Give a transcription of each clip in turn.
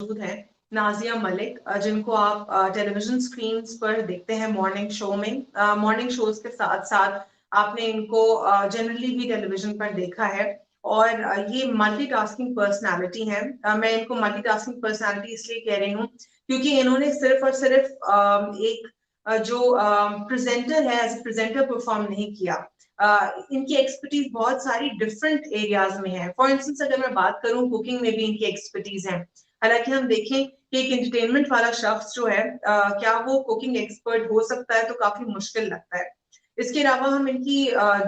मौजूद हैं नाजिया मलिक, जिनको आप टेलीविजन स्क्रीन्स पर देखते हैं मॉर्निंग शो में। मॉर्निंग शोज के साथ साथ आपने इनको जनरली भी टेलीविजन पर देखा है। और ये मल्टीटास्किंग पर्सनालिटी हैं। मैं इनको मल्टीटास्किंग पर्सनालिटी इसलिए कह रही हूँ क्योंकि इन्होंने सिर्फ और सिर्फ एक जो प्रेजेंटर है एज ए प्रेजेंटर परफॉर्म नहीं किया। इनकी एक्सपर्टीज बहुत सारी डिफरेंट एरियाज में है। फॉर इंस्टेंस अगर मैं बात करूं, कुकिंग में भी इनकी एक्सपर्टीज है। हालांकि हम देखें कि एक एंटरटेनमेंट वाला शख्स जो है क्या वो कुकिंग एक्सपर्ट हो सकता है, तो काफी मुश्किल लगता है। इसके अलावा हम इनकी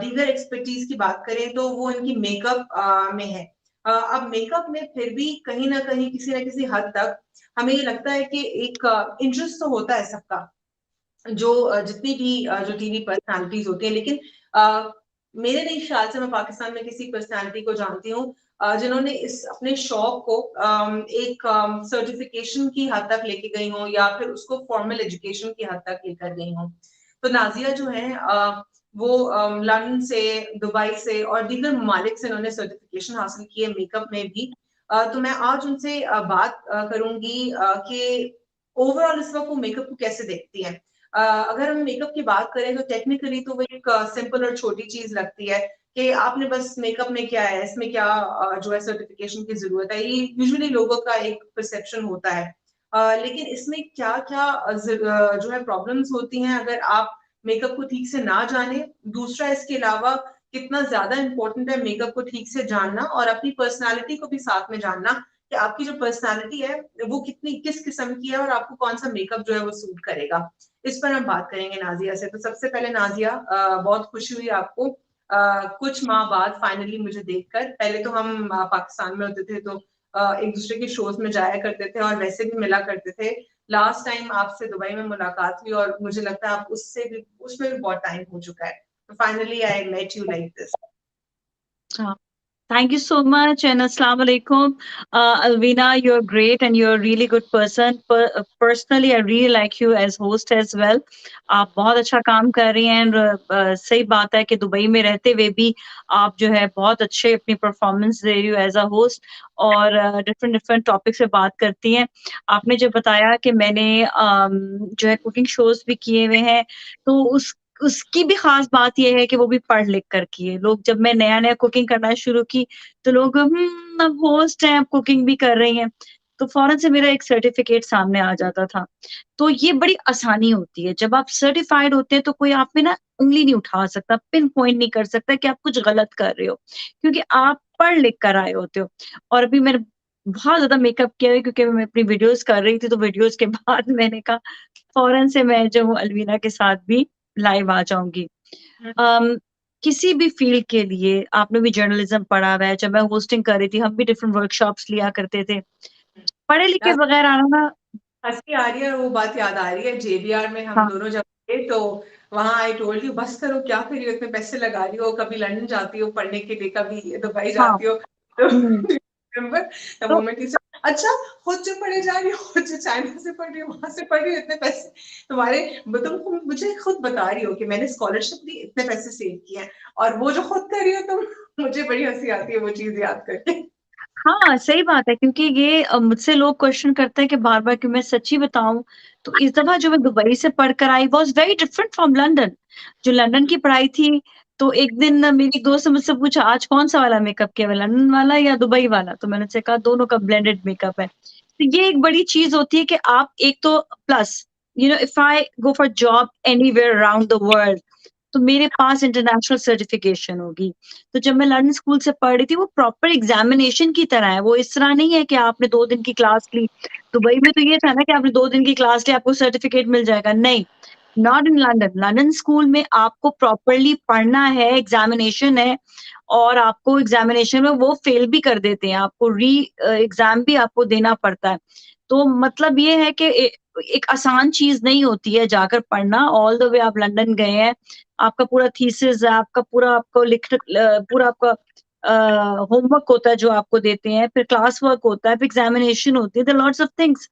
दीगर एक्सपर्टीज की बात करें तो वो इनकी मेकअप में है। अब मेकअप में फिर भी कहीं ना कहीं किसी ना किसी हद तक हमें ये लगता है कि एक इंटरेस्ट तो होता है सबका, जो जितनी भी जो टीवी पर्सनालिटीज होती हैं। लेकिन मेरे नहीं ख्याल से मैं पाकिस्तान में किसी पर्सनालिटी को जानती हूँ जिन्होंने इस अपने शौक को एक सर्टिफिकेशन की हद तक लेके गई हो या फिर उसको फॉर्मल एजुकेशन की हद तक लेकर गई हो। तो नाजिया जो है वो लंदन से, दुबई से और दीगर ममालिक से इन्होंने सर्टिफिकेशन हासिल की है मेकअप में भी। तो मैं आज उनसे बात करूंगी कि ओवरऑल इस वक्त वो मेकअप को कैसे देखती हैं। अगर हम मेकअप की बात करें तो टेक्निकली तो वो एक सिंपल और छोटी चीज लगती है कि आपने बस मेकअप में क्या है, इसमें क्या जो है सर्टिफिकेशन की जरूरत है। ये यूजुअली लोगों का एक परसेप्शन होता है। लेकिन इसमें क्या क्या जो है प्रॉब्लम्स होती हैं अगर आप मेकअप को ठीक से ना जाने। दूसरा, इसके अलावा कितना ज्यादा इंपॉर्टेंट है मेकअप को ठीक से जानना और अपनी पर्सनालिटी को भी साथ में जानना कि आपकी जो पर्सनालिटी है वो कितनी किस किस्म की है और आपको कौन सा मेकअप जो है वो सूट करेगा। इस पर हम बात करेंगे नाजिया से। तो सबसे पहले नाजिया, बहुत खुशी हुई आपको कुछ माह बाद फाइनली मुझे देखकर। पहले तो हम पाकिस्तान में होते थे तो एक दूसरे के शोज में जाया करते थे और वैसे भी मिला करते थे। लास्ट टाइम आपसे दुबई में मुलाकात हुई और मुझे लगता है आप उसमें भी बहुत टाइम हो चुका है। तो finally I met you like this. Thank you so much and Assalamu alaikum. Alvina, you're great and you're a really good person. Personally, I really like you as host as well. आप बहुत अच्छा काम कर रही हैं और सही बात है कि दुबई में रहते हुए भी आप जो है बहुत अच्छे अपनी परफॉर्मेंस दे रही हो एज अ होस्ट और डिफरेंट डिफरेंट टॉपिक से बात करती हैं। आपने जो बताया कि मैंने जो है कुकिंग शोज भी किए हुए हैं, तो उसकी भी खास बात ये है कि वो भी पढ़ लिख कर किए। लोग जब मैं नया नया कुकिंग करना शुरू की तो लोग अब होस्ट हैं, अब कुकिंग भी कर रही हैं, तो फौरन से मेरा एक सर्टिफिकेट सामने आ जाता था। तो ये बड़ी आसानी होती है जब आप सर्टिफाइड होते हैं, तो कोई आप पे ना उंगली नहीं उठा सकता, पिन पॉइंट नहीं कर सकता कि आप कुछ गलत कर रहे हो, क्योंकि आप पढ़ लिख कर आए होते हो। और अभी मैंने बहुत ज्यादा मेकअप किया है क्योंकि मैं अपनी वीडियोस कर रही थी, तो वीडियोस के बाद मैंने कहा फौरन से मैं जो हूँ अलवीना के साथ भी लाइव आ जाऊंगी। अम, किसी भी फील्ड के लिए आपने भी जर्नलिज्म पढ़ा हुआ है। जब मैं होस्टिंग कर रही थी हम भी डिफरेंट वर्कशॉप्स लिया करते थे। पढ़े लिखे बगैर आना ना। हंसी आ रही है और वो बात याद आ रही है, जेबीआर में हम हाँ। दोनों जब थे तो वहां आई टोल्ड यू बस करो, क्या कर रही हो, इतने पैसे लगा रही हो, कभी लंदन जाती हो पढ़ने के लिए, कभी दुबई हाँ। जाती हो। तो हम्म। रिमेंबर द तो मोमेंट यू सेड, अच्छा खुद जो पढ़े जा रही हो, खुद जो चाइना से पढ़ रही हो, वहां से पढ़ रही हो, इतने पैसे तुम्हारे, तुम मुझे खुद बता रही हो कि मैंने स्कॉलरशिप दी, इतने पैसे सेव किए हैं, और वो जो खुद कर रही हो तुम। मुझे बड़ी हंसी आती है वो चीज याद करके। हाँ, सही बात है, क्योंकि ये मुझसे लोग क्वेश्चन करते हैं कि बार बार, कि मैं सच्ची बताऊं तो इस दफा जो मैं दुबई से पढ़कर I was very different from London. जो लंदन की पढ़ाई थी, तो एक दिन मेरी दोस्त ने मुझसे पूछा आज कौन सा वाला मेकअप किया है, लंदन वाला या दुबई वाला, तो मैंने उससे कहा दोनों का ब्लेंडेड मेकअप है। तो ये एक बड़ी चीज होती है कि आप एक तो plus, if I go for job anywhere around the world, तो मेरे पास इंटरनेशनल सर्टिफिकेशन होगी। तो जब मैं लंदन स्कूल से पढ़ रही थी, वो प्रॉपर एग्जामिनेशन की तरह है, वो इस तरह नहीं है कि आपने 2 दिन की क्लास ली। दुबई में तो ये था ना कि आपने 2 दिन की क्लास ली आपको सर्टिफिकेट मिल जाएगा, नहीं। Not in London. London school में आपको प्रॉपरली पढ़ना है, एग्जामिनेशन है, और आपको एग्जामिनेशन में वो फेल भी कर देते हैं, आपको री एग्जाम भी आपको देना पड़ता है। तो मतलब ये है कि एक आसान चीज नहीं होती है जाकर पढ़ना। ऑल द वे आप लंदन गए हैं, आपका पूरा थीसिस है, आपका पूरा आपको पूरा आपका होमवर्क होता है जो आपको देते हैं, फिर क्लास वर्क होता है, फिर एग्जामिनेशन होती है, लॉट्स ऑफ थिंग्स।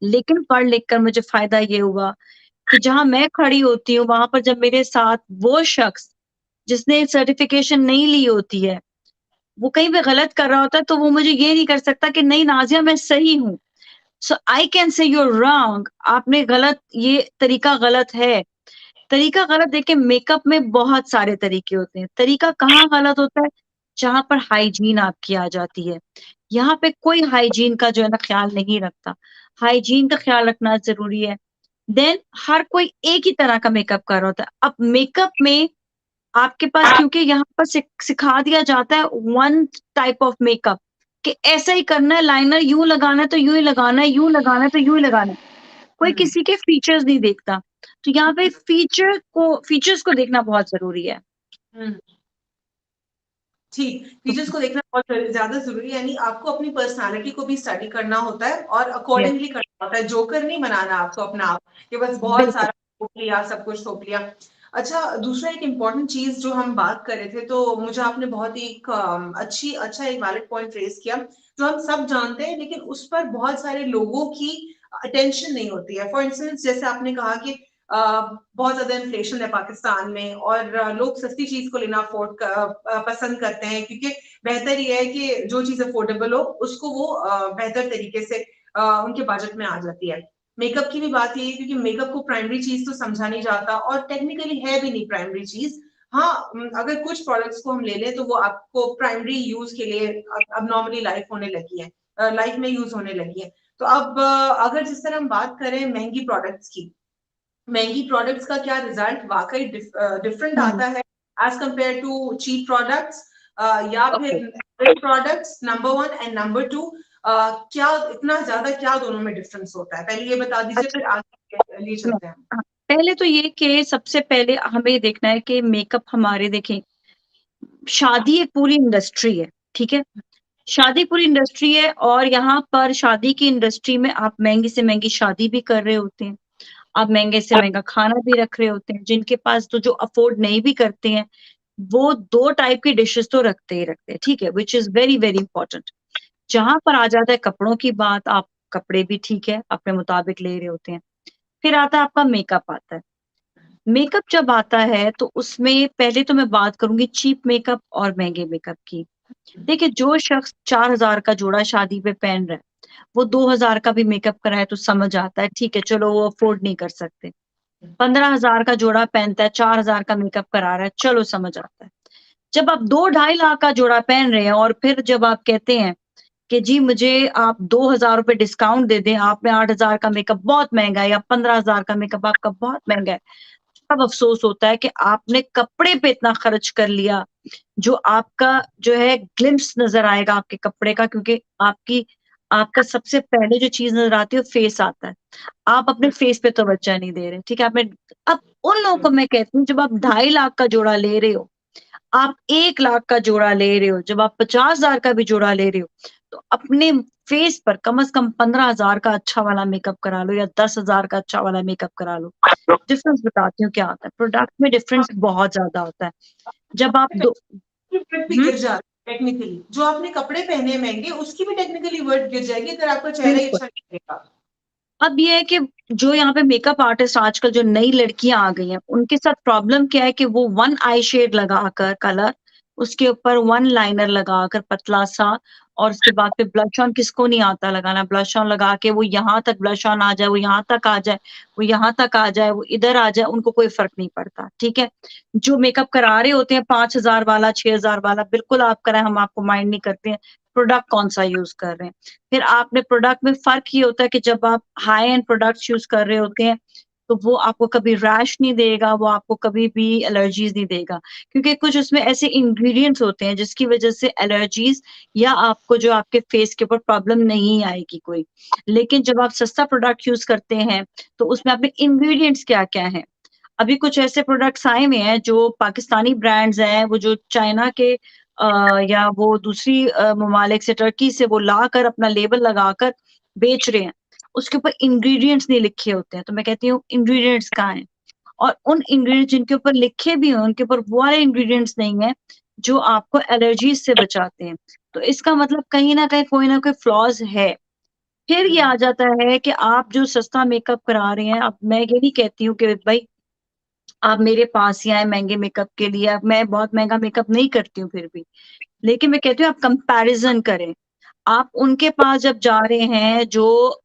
लेकिन पढ़ लिख कर मुझे फायदा ये हुआ कि जहां मैं खड़ी होती हूँ वहां पर जब मेरे साथ वो शख्स जिसने सर्टिफिकेशन नहीं ली होती है, वो कहीं पे गलत कर रहा होता है तो वो मुझे ये नहीं कर सकता कि नहीं नाज़िया मैं सही हूँ। So I can say you are wrong, आपने गलत, ये तरीका गलत है। तरीका गलत, देखिए मेकअप में बहुत सारे तरीके होते हैं। तरीका कहाँ गलत होता है? जहाँ पर हाइजीन आपकी आ जाती है। यहाँ पे कोई हाइजीन का जो है ना ख़्याल नहीं रखता। हाइजीन का ख़्याल रखना ज़रूरी है। देन हर कोई एक ही तरह का मेकअप कर रहा होता है। अब मेकअप में आपके पास क्योंकि यहाँ पर सिखा दिया जाता है वन टाइप ऑफ मेकअप कि ऐसा ही करना है, लाइनर यूँ लगाना है तो यूँ ही लगाना है, यूँ लगाना है तो यूँ ही लगाना है। कोई हम्म, किसी के फीचर्स नहीं देखता। तो यहाँ पे फीचर्स को देखना बहुत ज़रूरी है। हम्म। ठीक, तो फीचर्स को देखना बहुत ज़्यादा ज़रूरी है, यानी आपको अपनी पर्सनैलिटी को भी स्टडी करना होता है और यस, अकॉर्डिंगली करना होता है, जोकर नहीं बनाना आपको अपना आप, कि बस बहुत बिल्कुल। सारा थोप लिया, सब कुछ थोप लिया। अच्छा, दूसरा एक इम्पोर्टेंट चीज़ जो हम बात कर रहे थे, तो मुझे आपने बहुत ही एक अच्छा एक वैलिड पॉइंट रेज़ किया, जो हम सब जानते हैं, लेकिन उस पर बहुत सारे लोगों की अटेंशन नहीं होती है। फॉर इंस्टेंस जैसे आपने कहा कि अ, बहुत ज्यादा इन्फ्लेशन है पाकिस्तान में और लोग सस्ती चीज को लेना पसंद करते हैं, क्योंकि बेहतर ये है कि जो चीज अफोर्डेबल हो उसको वो बेहतर तरीके से उनके बजट में आ जाती है। मेकअप की भी बात यही है, क्योंकि मेकअप को प्राइमरी चीज तो समझा नहीं जाता और टेक्निकली है भी नहीं प्राइमरी चीज। हाँ, अगर कुछ प्रोडक्ट्स को हम ले लें तो वो आपको प्राइमरी यूज के लिए अब नॉर्मली लाइफ होने लगी है, लाइफ में यूज होने लगी है। तो अब अगर जिस तरह हम बात करें महंगी प्रोडक्ट्स की, महंगी प्रोडक्ट्स का क्या रिजल्ट वाकई डिफरेंट हुँ, आता है as compare to cheap products, या ओके। फिर products, number one, and number two क्या इतना ज्यादा क्या दोनों में डिफरेंस होता है, पहले ये बता दीजिए अच्छा, फिर आगे ले मैं चलते हैं। हाँ, पहले तो ये कि सबसे पहले हमें ये देखना है कि मेकअप हमारे देखें, शादी एक पूरी इंडस्ट्री है, ठीक है? शादी पूरी इंडस्ट्री है और यहाँ पर शादी की इंडस्ट्री में आप महँगी से महँगी शादी भी कर रहे होते हैं। आप महँगे से महँगा खाना भी रख रहे होते हैं। जिनके पास तो जो अफ़ोर्ड नहीं भी करते हैं, वो 2 टाइप की डिशेज़ तो रखते ही रखते हैं, ठीक है? Which is very, very important. जहाँ पर आ जाता है कपड़ों की बात, आप कपड़े भी ठीक है, अपने मुताबिक ले रहे होते हैं। फिर आता है आपका मेकअप आता है। मेकअप जब आता है तो उसमें पहले तो मैं बात करूँगी चीप मेकअप और महँगे मेकअप की। देखिए, जो शख्स 4000 का जोड़ा शादी पे पहन रहा है, वो 2000 का भी मेकअप कराए तो समझ आता है, ठीक है, चलो वो अफ़ोर्ड नहीं कर सकते। 15,000 का जोड़ा पहनता है, 4000 का मेकअप करा रहा है, चलो समझ आता है। जब आप 2 ढाई लाख का जोड़ा पहन रहे हैं और फिर जब आप कहते हैं कि जी मुझे आप ₹2000 डिस्काउंट दे दें, आप में 8000 का मेकअप बहुत महँगा है या 15,000 का मेकअप आपका बहुत महँगा है। तब अफ़सोस होता है कि आपने कपड़े पे इतना खर्च कर लिया, जो आपका जो है ग्लिम्प्स नज़र आएगा आपके कपड़े का, क्योंकि आपका सबसे पहले जो चीज़ नज़र आती है वो फेस आता है। आप अपने फेस पे तवज्जो नहीं दे रहे, ठीक है? आपने अब उन लोगों को मैं कहती हूँ जब आप ढाई लाख का जोड़ा ले रहे हो, आप 1 लाख का जोड़ा ले रहे हो, जब आप 50,000 का भी जोड़ा ले रहे हो, तो अपने फेस पर कम से कम 15,000 का अच्छा वाला मेकअप करा लो या 10,000 का अच्छा वाला मेकअप करा लो। डिफरेंस बताती हूँ क्या आता है, प्रोडक्ट में डिफरेंस बहुत ज़्यादा होता है। जब आप दो वर्थ भी हुँ, गिर जाता है टेक्निकली, जो आपने कपड़े पहने हैं महंगे उसकी भी टेक्निकली वर्थ गिर जाएगी अगर आपका चेहरा ही बिल्कुल। अच्छा नहीं रहेगा। अब ये है कि जो यहाँ पे मेकअप आर्टिस्ट आजकल जो नई लड़कियाँ आ गई हैं, उनके साथ प्रॉब्लम क्या है कि वो वन आई शेड लगाकर कलर, उसके ऊपर वन लाइनर लगाकर पतला-सा और उसके बाद फिर ब्लश ऑन, किसको नहीं आता लगाना, ब्लश ऑन लगा के वो यहाँ तक ब्लश ऑन आ जाए, वो यहाँ तक आ जाए, वो यहाँ तक आ जाए, वो इधर आ जाए, उनको कोई फ़र्क नहीं पड़ता, ठीक है? जो मेकअप करा रहे होते हैं 5000 वाला, 6000 वाला, बिल्कुल आप कराएँ, हम आपको माइंड नहीं करते हैं, प्रोडक्ट कौन-सा यूज़ कर रहे हैं। फिर आपने प्रोडक्ट में फ़र्क ये होता है कि जब आप हाई एंड प्रोडक्ट्स यूज़ कर रहे होते हैं, तो वो आपको कभी रैश नहीं देगा, वो आपको कभी भी एलर्जीज़ नहीं देगा। क्योंकि कुछ उसमें ऐसे इंग्रीडिएंट्स होते हैं जिसकी वज़ह से एलर्जीज़ या आपको जो आपके फेस के ऊपर प्रॉब्लम नहीं आएगी कोई। लेकिन जब आप सस्ता प्रोडक्ट यूज़ करते हैं, तो उसमें आपने इंग्रीडिएंट्स क्या-क्या हैं? अभी कुछ ऐसे प्रोडक्ट्स आए हुए हैं जो पाकिस्तानी ब्रांड्स हैं, वो जो चाइना के या वो दूसरी ममालिक से, टर्की से वो लाकर अपना लेबल लगाकर बेच रहे हैं। उसके ऊपर इंग्रीडिएंट्स नहीं लिखे होते हैं, तो मैं कहती हूँ इंग्रीडिएंट्स कहाँ हैं? और उन इंग्रीडिएंट्स जिनके ऊपर लिखे भी हों, उनके ऊपर वो वाले इंग्रीडिएंट्स नहीं हैं, जो आपको एलर्जीज़ से बचाते हैं। तो इसका मतलब कहीं न कहीं कोई न कोई फ्लॉज़ है। फिर ये हुँ, आ जाता है कि आप जो सस्ता मेकअप करा रहे हैं, अब मैं ये नहीं कहती हूँ कि भई आप मेरे पास ही आए महंगे मेकअप के लिए, अब मैं बहुत महंगा मेकअप नहीं करती हूँ फिर भी, लेकिन मैं कहती हूँ आप कंपैरिजन करें। आप उनके पास जब जा रहे हैं जो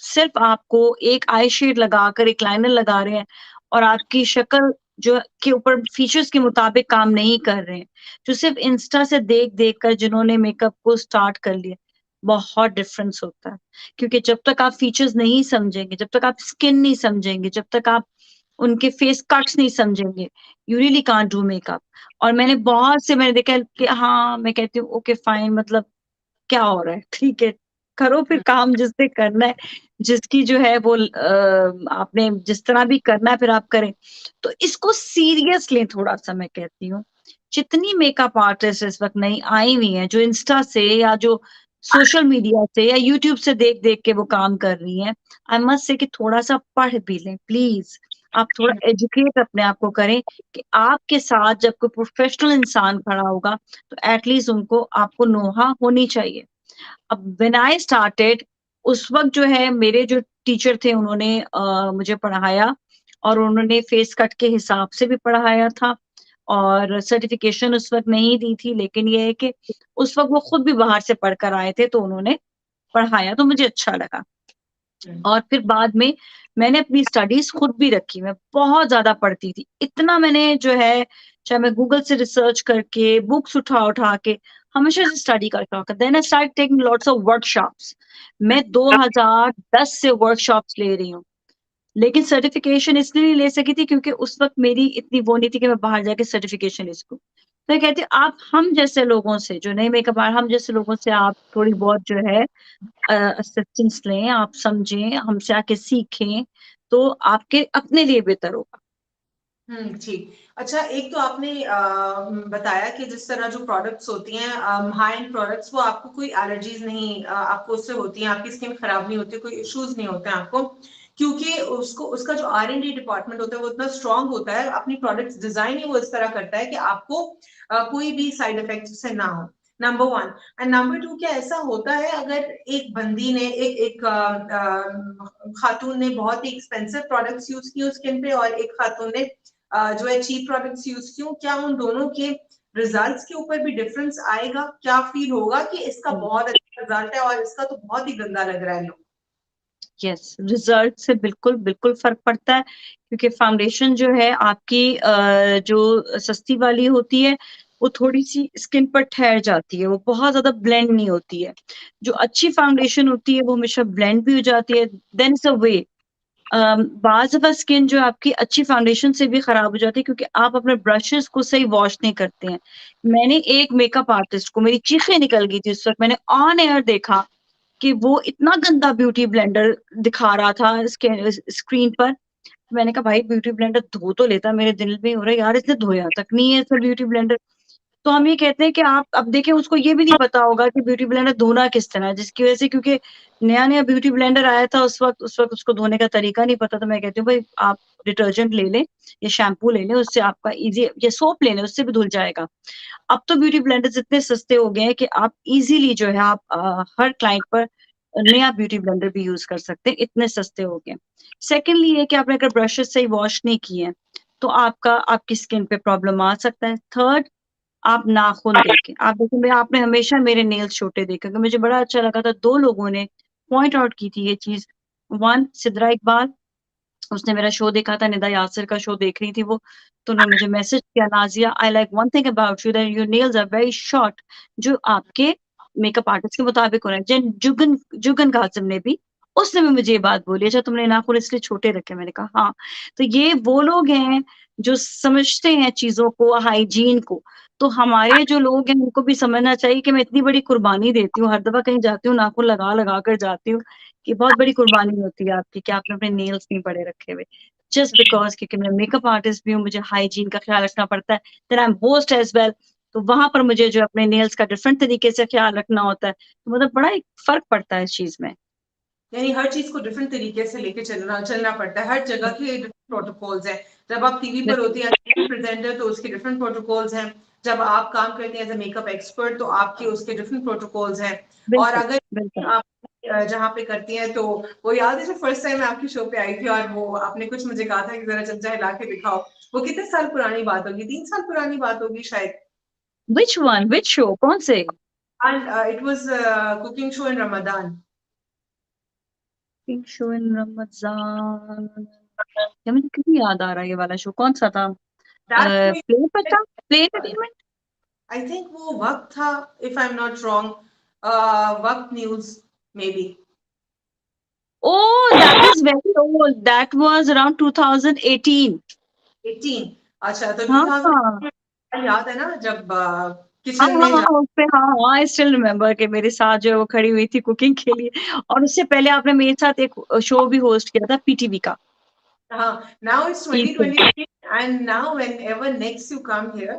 सिर्फ आपको एक आई शेड लगाकर एक लाइनर लगा रहे हैं और आपकी शक्ल जो के ऊपर फीचर्स के मुताबिक काम नहीं कर रहे हैं, जो सिर्फ इंस्टा से देख कर जिन्होंने मेकअप को स्टार्ट कर लिया, बहुत डिफरेंस होता है। क्योंकि जब तक आप फीचर्स नहीं समझेंगे, जब तक आप स्किन नहीं समझेंगे, जब तक आप उनके फेस कट्स नहीं समझेंगे, you really can't do makeup. और मैंने देखा है कि हाँ, मैं कहती हूँ ओके फाइन, मतलब क्या हो रहा है, ठीक है, करो फिर काम जिससे करना है, जिसकी जो है वो आपने जिस तरह भी करना है फिर आप करें। तो इसको सीरियस लें थोड़ा-सा, मैं कहती हूँ। जितनी मेकअप आर्टिस्ट इस वक़्त नई आई हुई हैं, जो इंस्टा से या जो सोशल मीडिया से या यूट्यूब से देख-देख के वो काम कर रही हैं, आई मस्ट से कि थोड़ा-सा पढ़ भी लें प्लीज़। आप थोड़ा एजुकेट अपने आप को करें कि आपके साथ जब कोई प्रोफेशनल इंसान खड़ा होगा, तो एट लीस्ट उनको आपको नोहा होनी चाहिए। अब व्हेन आई स्टार्टेड, उस वक़्त जो है मेरे जो टीचर थे उन्होंने मुझे पढ़ाया और उन्होंने फेस कट के हिसाब से भी पढ़ाया था और सर्टिफ़िकेशन उस वक़्त नहीं दी थी, लेकिन ये है कि उस वक़्त वो खुद भी बाहर से पढ़ कर आए थे, तो उन्होंने पढ़ाया तो मुझे अच्छा लगा। और फिर बाद में मैंने अपनी स्टडीज़ खुद भी रखी, मैं बहुत ज़्यादा पढ़ती थी। इतना मैंने जो है, चाहे मैं गूगल से रिसर्च करके, बुक्स उठा-उठा के, हमेशा से स्टडी का शौक है। Then I started taking lots of workshops. मैं 2010 से वर्कशॉप्स ले रही हूँ। लेकिन सर्टिफ़िकेशन इसलिए नहीं ले सकी थी क्योंकि उस वक़्त मेरी इतनी वो नहीं थी कि मैं बाहर जाके सर्टिफ़िकेशन ले सकूँ। तो मैं कहती हूँ आप हम जैसे लोगों से, जो नए मेकअप हम जैसे लोगों से आप थोड़ी बहुत जो है असिस्टेंस लें, आप समझें, हमसे आके सीखें, तो आपके अपने लिए बेहतर होगा। ठीक। अच्छा, एक तो आपने बताया कि जिस तरह जो प्रोडक्ट्स होती हैं हाई एंड प्रोडक्ट्स, वो आपको कोई एलर्जीज नहीं आपको उससे होती हैं, आपकी स्किन खराब नहीं होती, कोई इश्यूज नहीं होते हैं आपको, क्योंकि उसको उसका जो R&D डिपार्टमेंट होता है वो इतना स्ट्रांग होता है, अपनी प्रोडक्ट्स डिजाइन ही वो इस तरह करता है कि आपको कोई भी साइड इफेक्ट उससे ना हो। नंबर 1 एंड नंबर 2, क्या ऐसा होता है अगर एक बंदी ने एक एक खातून ने बहुत ही एक्सपेंसिव प्रोडक्ट्स यूज की स्किन पे और एक खातून ने जो है चीप प्रोडक्ट्स यूज क्यों, क्या उन दोनों के रिजल्ट्स के ऊपर भी डिफरेंस आएगा? क्या फील होगा कि इसका बहुत अच्छा रिजल्ट है और इसका तो बहुत ही गंदा लग रहा है? यस, रिजल्ट से बिल्कुल, बिल्कुल फ़र्क पड़ता है क्योंकि फाउंडेशन जो है आपकी जो सस्ती वाली होती है, वो थोड़ी-सी स्किन पर ठहर जाती है, वो बहुत ज़्यादा ब्लेंड नहीं होती है। जो अच्छी फाउंडेशन होती है, वो हमेशा ब्लेंड भी हो जाती है, देयर इज़ अ वे। बाज़ दफ़ा स्किन जो आपकी अच्छी फाउंडेशन से भी खराब हो जाती है क्योंकि आप अपने ब्रशेज़ को सही वॉश नहीं करते हैं। मैंने एक मेकअप आर्टिस्ट को, मेरी चीखें निकल गई थी उस वक़्त, मैंने ऑन एयर देखा कि वो इतना गंदा ब्यूटी ब्लेंडर दिखा रहा था स्क्रीन पर। मैंने कहा भाई ब्यूटी ब्लेंडर धो तो लेता, मेरे दिल में हो रहा है यार इसने धोया तक नहीं है सर ब्यूटी ब्लेंडर। तो हम ये कहते हैं कि आप अब देखिए उसको ये भी नहीं पता होगा कि ब्यूटी ब्लेंडर धोना किस तरह है, जिसकी वजह से क्योंकि नया-नया ब्यूटी ब्लेंडर आया था उस वक़्त उसको धोने का तरीका नहीं पता था। मैं कहती हूँ भाई आप डिटर्जेंट ले लें या शैम्पू ले लें, उससे आपका ईज़ी या सोप ले लें, उससे भी धुल जाएगा। अब तो ब्यूटी ब्लेंडर्स इतने सस्ते हो गए हैं कि आप इज़िली जो है आप हर क्लाइंट पर नया ब्यूटी ब्लेंडर भी यूज़ कर सकते हैं, इतने सस्ते हो गए हैं। सेकंडली ये कि आपने अगर ब्रशेज़ सही वॉश नहीं किए हैं, तो आपकी स्किन पे प्रॉब्लम आ सकता है। थर्ड, आप नाखून देखें। आप देखें भई आपने हमेशा मेरे नेल्स छोटे देखे होंगे, मुझे बड़ा अच्छा लगा था 2 लोगों ने पॉइंट आउट की थी ये चीज़। वन सिद्रा इकबाल, उसने मेरा शो देखा था, निदा यासिर का शो देख रही थी वो, तो उन्होंने मुझे मैसेज किया, "Nazia, I like one thing about you that your nails are very short", जो आपके मेकअप आर्टिस्ट के मुताबिक होना है। जेन जुगन जुगन काज़िम ने भी, उसने भी मुझे ये बात बोली, "अच्छा तुमने नाखून इसलिए छोटे रखे?" मैंने कहा, "हाँ।" तो ये वो लोग हैं जो समझते हैं चीज़ों को, हाइजीन को। तो हमारे जो लोग हैं उनको भी समझना चाहिए कि मैं इतनी बड़ी कुर्बानी देती हूँ, हर दफ़ा कहीं जाती हूँ नाखून लगा-लगा कर जाती हूँ, कि बहुत बड़ी कुर्बानी होती है आपकी कि आपने अपने नेल्स नहीं बड़े रखे हुए। जस्ट बिकॉज़ क्योंकि मैं मेकअप आर्टिस्ट भी हूँ, मुझे हाइजीन का ख़्याल रखना पड़ता है, then I am host as well, तो वहाँ पर मुझे जो अपने नेल्स का डिफरेंट तरीके से ख़्याल रखना होता है, तो मतलब बड़ा एक फ़र्क पड़ता है इस चीज़ में। यानी हर चीज को डिफरेंट तरीके से लेके चलना चलना पड़ता है, हर जगह के डिफरेंट प्रोटोकॉल्स हैं। जब आप टीवी पर होती हैं प्रेजेंटर, तो उसके डिफरेंट प्रोटोकॉल्स हैं। जब आप काम करते हैं एज ए मेकअप एक्सपर्ट, तो आपके उसके डिफरेंट प्रोटोकॉल्स हैं। और बिल्कुल अगर बिल्कुल। आप जहाँ पे करती हैं, तो वो याद है जब फर्स्ट टाइम मैं आपकी शो पे आई थी और वो आपने कुछ मुझे कहा था कि जरा चमचा हिला के दिखाओ, वो कितने साल पुरानी बात होगी, 3 साल पुरानी बात होगी शायद। विच वन, विच शो, कौन से? And it was cooking show in Ramzan. Pink show in Ramzan, या मुझे क्यों याद आ रहा है ये वाला शो, कौन सा था? दैट प्ले पर था, प्ले एंटरटेनमेंट। आई थिंक वो वक्त था, if I am not wrong, वक्त news may be. Oh, that is very old. That was around 2018. 18। अच्छा, तो हाँ 2000 याद है ना, जब हाँ किचन हाँ में हाँ, उस पे हाँ हाँ, आई स्टिल रिमेम्बर कि मेरे साथ जो है वो खड़ी हुई थी कुकिंग के लिए। और उससे पहले आपने मेरे साथ एक शो भी होस्ट किया था पीटीवी का, now it's ईद पे। 2023 and now whenever next you come here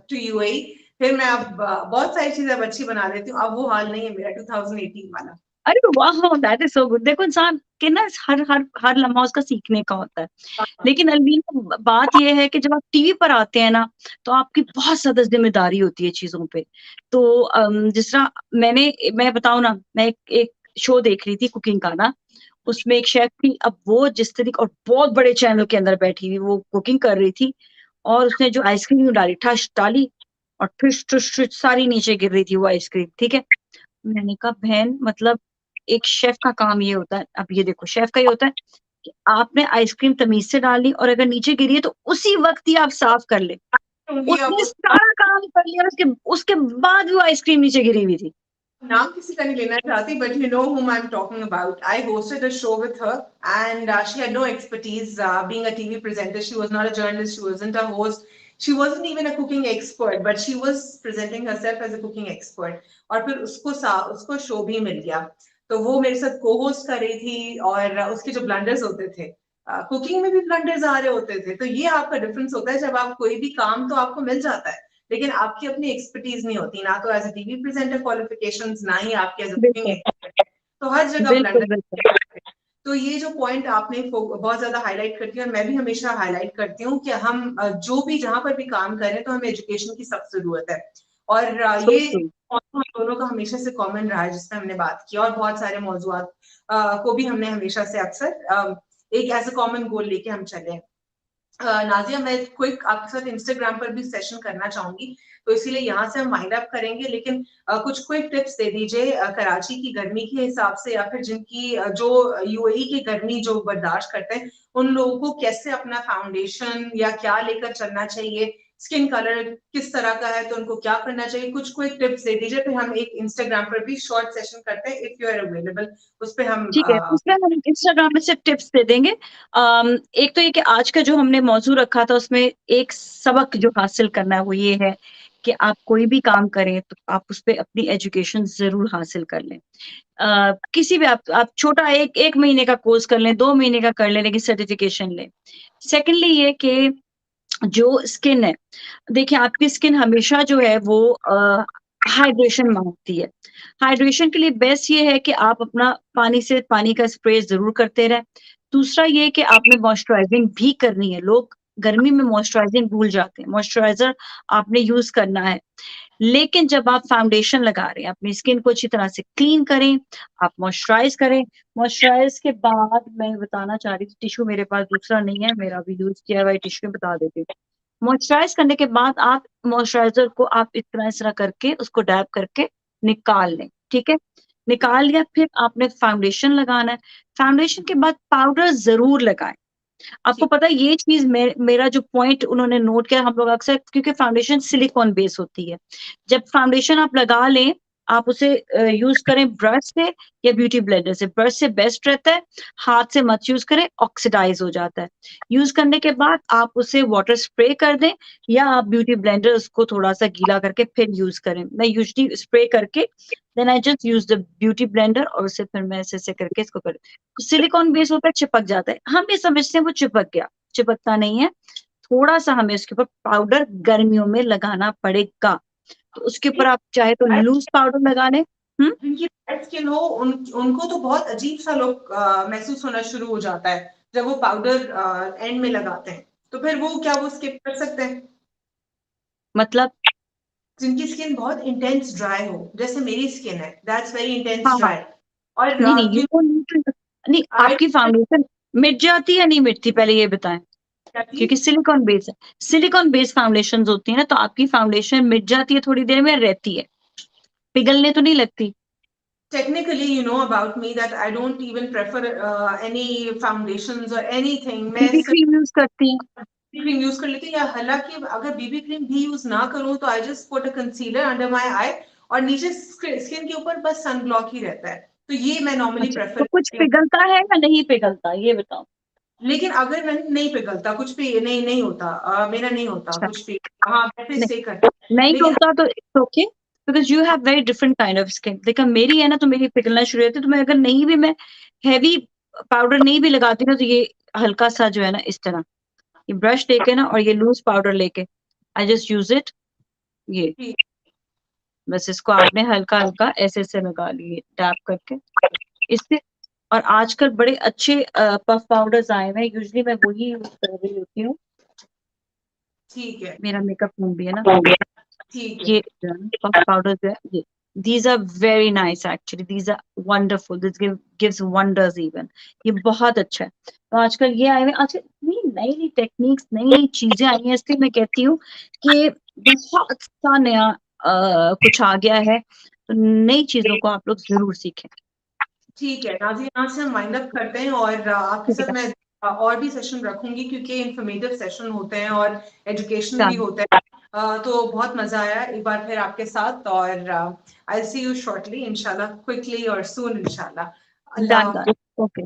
to UAE, फिर मैं अब बहुत सारी चीजें अब अच्छी बना लेती हूँ। अब वो हाल नहीं है मेरा 2018 वाला। अरे वाह, दैट इज सो गुड। देखो इंसान के ना हर हर हर लम्हा उसका सीखने का होता है। हाँ, लेकिन अलमीन बात ये है कि जब आप टीवी पर आते हैं ना, तो आपकी बहुत ज्यादा जिम्मेदारी होती है चीजों पे। तो जिस तरह मैं बताऊं ना, मैं एक शो देख रही थी कुकिंग का ना, उसमें एक शेफ थी। अब वो जिस तरीके और बहुत बड़े चैनल के अंदर बैठी हुई वो कुकिंग कर रही थी, और उसने जो आइसक्रीम डाली, ठश डाली, और ठुश ठुश ठुश सारी नीचे गिर रही थी वो आइसक्रीम, ठीक है। मैंने कहा बहन, मतलब एक शेफ का काम ये होता है, अब ये देखो शेफ का ये होता है कि आपने आइसक्रीम तमीज से डाली, और अगर नीचे गिरी है तो उसी वक्त ही आप साफ कर ले। होंगी अब उसने उस सारा काम कर लिया, उसके उसके बाद वो आइसक्रीम नीचे गिरी हुई थी। नाम किसी का नहीं लेना चाहती, but you know whom I'm talking about. I hosted a show with her, and she had no expertise being a TV presenter. She was not a journalist. She wasn't a host. She wasn't even a cooking expert, but she was presenting herself as a cooking expert. और फिर उसको show भी मिल गया, तो वो मेरे साथ co-host कर रही थी। और उसके जो ब्लंडर्स होते थे, कुकिंग में भी ब्लंडर्स आ रहे होते थे। तो ये आपका डिफरेंस होता है, जब आप कोई भी काम तो आपको मिल जाता है, लेकिन आपकी अपनी एक्सपर्टीज नहीं होती, ना तो as a TV presenter qualifications, ना ही आपके एज ए कुकिंग बिल्कुल एक्सपर्ट। तो हर जगह बिल्कुल बिल्कुल। ब्लंडर। तो ये जो पॉइंट आपने बहुत ज्यादा हाईलाइट करती है, और मैं भी हमेशा हाईलाइट करती हूँ कि हम जो भी जहां पर भी काम करें, तो हमें एजुकेशन की सख्त जरूरत है। और सो ये ट्रू। हम दोनों का हमेशा से कॉमन रहा है, जिसमें हमने बात की, और बहुत सारे मौजूद को भी हमने हमेशा से अक्सर एक ऐसा कॉमन गोल लेके हम चले हैं। नाजिया, मैं क्विक आपके साथ इंस्टाग्राम पर भी सेशन करना चाहूंगी, तो इसीलिए यहाँ से हम वाइंड अप करेंगे। लेकिन कुछ क्विक टिप्स दे दीजिए कराची की गर्मी के हिसाब से, या फिर जिनकी जो यूएई की गर्मी जो बर्दाश्त करते हैं, उन लोगों को कैसे अपना फाउंडेशन या क्या लेकर चलना चाहिए, स्किन कलर किस तरह का है तो उनको क्या करना चाहिए। कुछ क्विक टिप्स दे दीजिए, फिर हम एक इंस्टाग्राम पर भी शॉर्ट सेशन करते हैं, इफ यू आर अवेलेबल। उस पर हम ठीक है, उसमें हम इंस्टाग्राम में सिर्फ टिप्स दे देंगे। एक तो ये कि आज का जो हमने मौजू रखा था उसमें एक सबक जो हासिल करना है वो ये है कि आप कोई भी काम करें तो आप उस पर अपनी एजुकेशन जरूर हासिल कर लें। किसी भी आप छोटा एक एक महीने का कोर्स कर लें, 2 महीने का कर लें, लेकिन सर्टिफिकेशन लें। सेकेंडली ये कि जो स्किन है, देखिए आपकी स्किन हमेशा जो है वो हाइड्रेशन मांगती है। हाइड्रेशन के लिए बेस्ट ये है कि आप अपना पानी का स्प्रे जरूर करते रहें। दूसरा ये कि आपने मॉइस्चराइजिंग भी करनी है। लोग गर्मी में मॉइस्चराइजिंग भूल जाते हैं, मॉइस्चराइजर आपने यूज करना है। लेकिन जब आप फाउंडेशन लगा रहे हैं, अपनी स्किन को अच्छी तरह से क्लीन करें, आप मॉइस्चराइज करें। मॉइस्चराइज के बाद मैं बताना चाह रही थी, टिश्यू मेरे पास दूसरा नहीं है, मेरा भी यूज किया हुआ टिश्यू बता देती हूँ। मॉइस्चराइज करने के बाद आप मॉइस्चराइजर को आप इस तरह करके उसको डैब करके निकाल लें, ठीक है। निकाल लिया, फिर आपने फाउंडेशन लगाना है। फाउंडेशन के बाद पाउडर जरूर लगाएं। आपको पता है ये चीज मेरा जो पॉइंट उन्होंने नोट किया, हम लोग अक्सर, क्योंकि फाउंडेशन सिलिकॉन बेस होती है, जब फाउंडेशन आप लगा लें, आप उसे यूज करें ब्रश से या ब्यूटी ब्लेंडर से। ब्रश से बेस्ट रहता है, हाथ से मत यूज करें, ऑक्सीडाइज हो जाता है। यूज करने के बाद आप उसे वाटर स्प्रे कर दें, या आप ब्यूटी ब्लेंडर उसको थोड़ा सा गीला करके फिर यूज करें। मैं यूजली स्प्रे करके then I just use the beauty blender, और उसे फिर मैं ऐसे करके इसको कर, सिलिकॉन बेस होता है, चिपक जाता है। हम ये समझते हैं वो चिपक गया, चिपकता नहीं है। थोड़ा सा हमें उसके ऊपर पाउडर गर्मियों में लगाना पड़ेगा। तो उसके ऊपर आप चाहे तो लूज पाउडर लगा लें। जिनकी ब्राइट स्किन हो, उनको तो बहुत अजीब सा लुक महसूस होना शुरू हो जाता है जब वो पाउडर एंड में लगाते हैं। तो फिर वो क्या वो स्किप कर सकते हैं? मतलब जिनकी स्किन बहुत इंटेंस ड्राई हो, जैसे मेरी स्किन है, दैट्स वेरी इंटेंस हाँ हाँ ड्राई। और नहीं नहीं यू डोंट नहीं, आई आपकी फाउंडेशन मिट जाती है या नहीं मिटती, पहले ये बताएं। क्योंकि सिलिकॉन बेस है, सिलिकॉन बेस फाउंडेशन होती है ना, तो आपकी फाउंडेशन मिट जाती है थोड़ी देर में, रहती है, पिघलने तो नहीं लगती। technically you know about me that I don't even prefer any foundations or anything. मैं बीबी सिर्फ क्रीम यूज करती हैं? क्रीम यूज कर लेती हूँ, या हालांकि अगर बीबी क्रीम भी यूज ना करूँ तो I just put a concealer under my eye, और नीचे स्किन के ऊपर बस सनब्लॉक ही रहता है। तो ये मैं नॉर्मली अच्छा, तो प्रेफर कुछ करती हूँ। पिघलता है या नहीं पिघलता, ये बताओ। लेकिन अगर मैं नहीं पिघलता कुछ भी, नहीं होता, मेरा नहीं होता अच्छा, कुछ भी। हाँ, मैं नहीं स्टे करती हूँ। नहीं लेकिन होता तो it's okay, because you have very different kind of skin. देखा मेरी है ना, तो मेरी पिघलना शुरू होती है, तो मैं अगर नहीं भी, मैं हैवी पाउडर नहीं भी लगाती ना, तो ये हल्का सा जो है ना, इस तरह ये ब्रश लेके ना, और ये लूज पाउडर लेके आई जस्ट यूज इट, ये ठीक। बस इसको आपने हल्का हल्का ऐसे ऐसे लगा लिए टैप करके इससे। और आजकल बड़े अच्छे पफ पाउडर्स आए हुए हैं, यूजली मैं वही यूज कर रही होती हूँ। ठीक है। मेरा मेकअप रूम भी है ना, ठीक है। ये पफ पाउडर जो है ये, these are very nice actually, these are wonderful, this gives wonders even, ये बहुत अच्छा है। तो आजकल ये आए हुए, आजकल इतनी नई नई टेक्निक्स, नई नई चीजें आई हैं, इसलिए मैं कहती हूँ कि बहुत सा नया कुछ आ गया है, तो नई चीजों को आप लोग जरूर सीखें। ठीक है नाज़िया, यहाँ से हम वाइंड अप करते हैं, और आपके ठीक साथ है, मैं और भी सेशन रखूंगी, क्योंकि इंफॉर्मेटिव सेशन होते हैं और एजुकेशनल भी डन होते हैं। तो बहुत मजा आया एक बार फिर आपके साथ, और आई सी यू शॉर्टली इंशाल्लाह, क्विकली और सून इंशाल्लाह। डन अल्लाह। Done, okay.